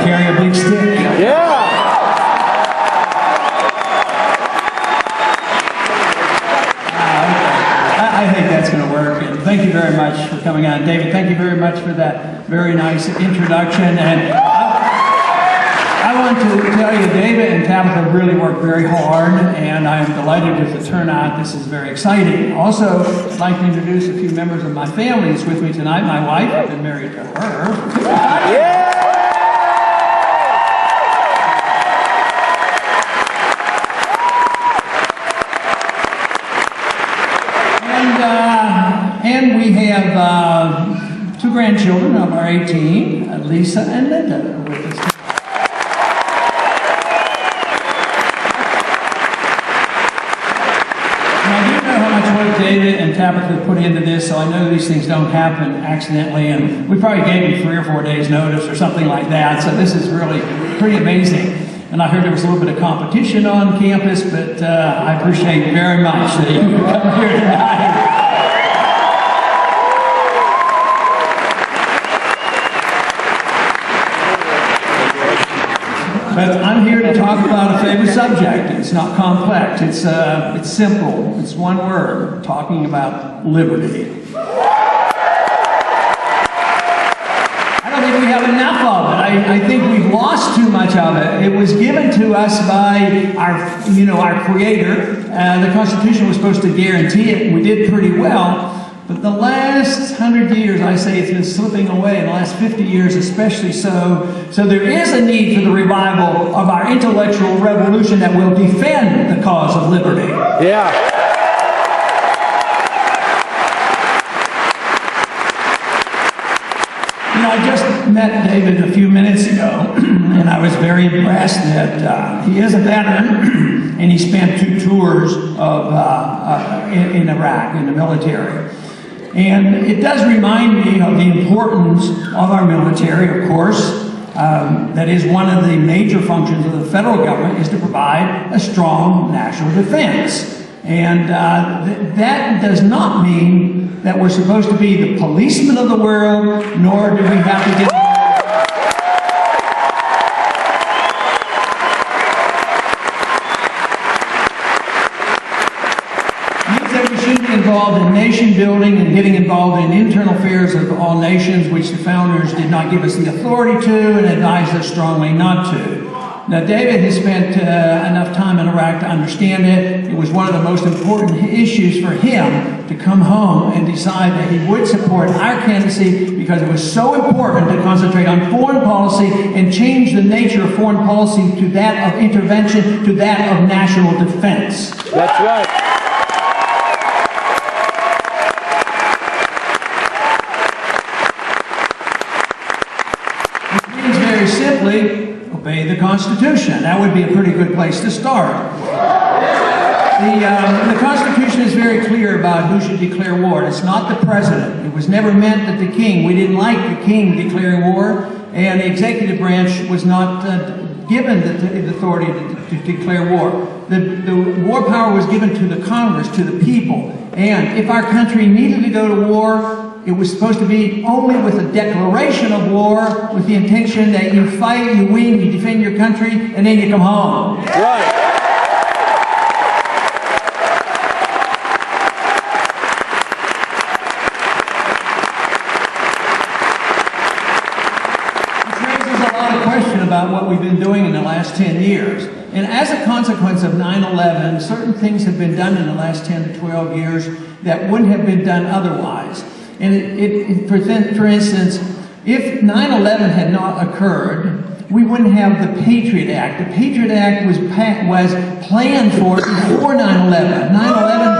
carry a big stick. Yeah. I think that's going to work. And thank you very much for coming on. David, thank you very much for that very nice introduction. And I want to tell you, David and Tabitha really worked very hard, and I am delighted with the turnout. This is very exciting. Also, I'd like to introduce a few members of my family that's with me tonight. My wife, I've been married to her. Yeah. And we have two grandchildren of our 18, Lisa and Linda, are with us. And I do know how much work David and Tabitha put into this, so I know these things don't happen accidentally, and we probably gave you 3 or 4 days notice or something like that, so this is really pretty amazing. And I heard there was a little bit of competition on campus, but I appreciate very much that you could come here tonight. But I'm here to talk about a favorite subject. It's not complex. It's simple. It's one word. Talking about liberty. I don't think we have enough of it. I think we've lost too much of it. It was given to us by our Creator. The Constitution was supposed to guarantee it, and we did pretty well. But the last 100 years, I say it's been slipping away, in the last 50 years especially so. So there is a need for the revival of our intellectual revolution that will defend the cause of liberty. Yeah. I just met David a few minutes ago, and I was very impressed that he is a veteran, and he spent 2 tours of in Iraq, in the military. And it does remind me of the importance of our military, of course. That is one of the major functions of the federal government, is to provide a strong national defense. And that does not mean that we're supposed to be the policemen of the world, nor do we have to get... involved in nation building and getting involved in internal affairs of all nations, which the founders did not give us the authority to and advised us strongly not to. Now, David has spent enough time in Iraq to understand it. It was one of the most important issues for him to come home and decide that he would support our candidacy because it was so important to concentrate on foreign policy and change the nature of foreign policy to that of intervention, to that of national defense. That's right. Simply obey the Constitution. That would be a pretty good place to start. The Constitution is very clear about who should declare war. It's not the president. It was never meant that the king. We didn't like the king declaring war, and the executive branch was not given the authority to declare war. The war power was given to the Congress, to the people. And if our country needed to go to war, it was supposed to be only with a declaration of war, with the intention that you fight, you win, you defend your country, and then you come home. Right. Which raises a lot of question about what we've been doing in the last 10 years. And as a consequence of 9/11, certain things have been done in the last 10 to 12 years that wouldn't have been done otherwise. And for instance, if 9/11 had not occurred, we wouldn't have the Patriot Act. The Patriot Act was planned for before 9/11. 9/11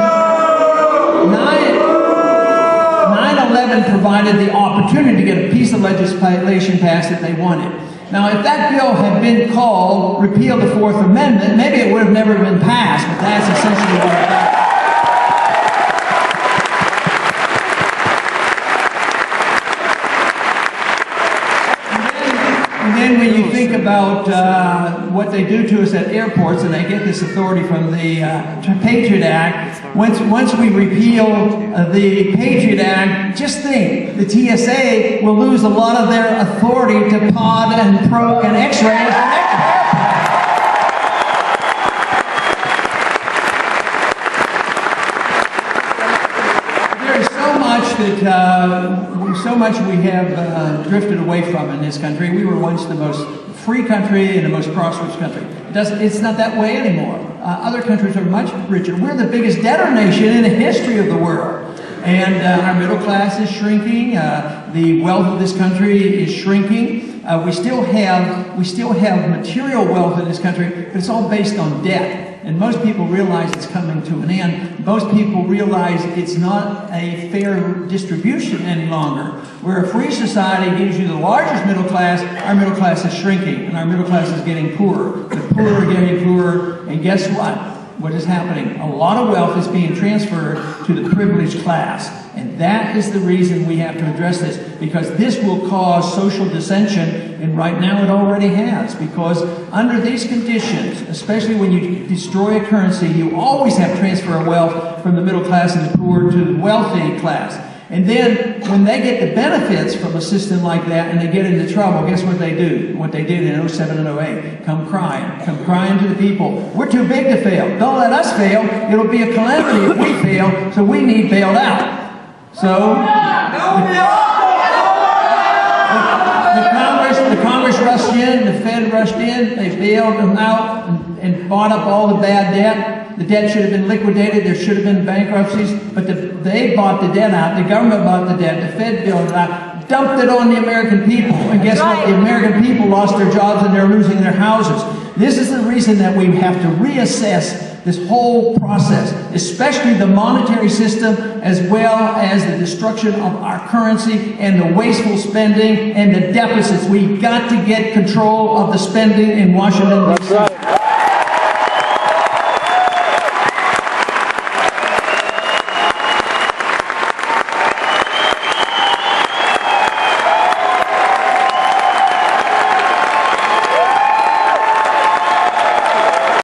provided the opportunity to get a piece of legislation passed that they wanted. Now, if that bill had been called Repeal the Fourth Amendment, maybe it would have never been passed, but that's essentially what it was. And then we when you think about what they do to us at airports, and they get this authority from the Patriot Act, once we repeal the Patriot Act, just think, the TSA will lose a lot of their authority to pod and probe and x-ray. So much we have drifted away from in this country. We were once the most free country and the most prosperous country. It's not that way anymore. Other countries are much richer. We're the biggest debtor nation in the history of the world. And our middle class is shrinking. The wealth of this country is shrinking. We still have material wealth in this country, but it's all based on debt. And most people realize it's coming to an end. Most people realize it's not a fair distribution any longer. Where a free society gives you the largest middle class, our middle class is shrinking, and our middle class is getting poorer. The poor are getting poorer, and guess what? What is happening? A lot of wealth is being transferred to the privileged class. And that is the reason we have to address this, because this will cause social dissension, and right now it already has, because under these conditions, especially when you destroy a currency, you always have transfer of wealth from the middle class and the poor to the wealthy class. And then when they get the benefits from a system like that and they get into trouble, guess what they do? What they did in 07 and 08, come crying to the people. We're too big to fail. Don't let us fail. It'll be a calamity if we fail, so we need bailed out. So the Congress rushed in, the Fed rushed in, they bailed them out and bought up all the bad debt. The debt should have been liquidated, there should have been bankruptcies, but they bought the debt out, the government bought the debt, the Fed bailed it out, dumped it on the American people, and guess what? The American people lost their jobs and they're losing their houses. This is the reason that we have to reassess this whole process, especially the monetary system, as well as the destruction of our currency and the wasteful spending and the deficits. We've got to get control of the spending in Washington, D.C.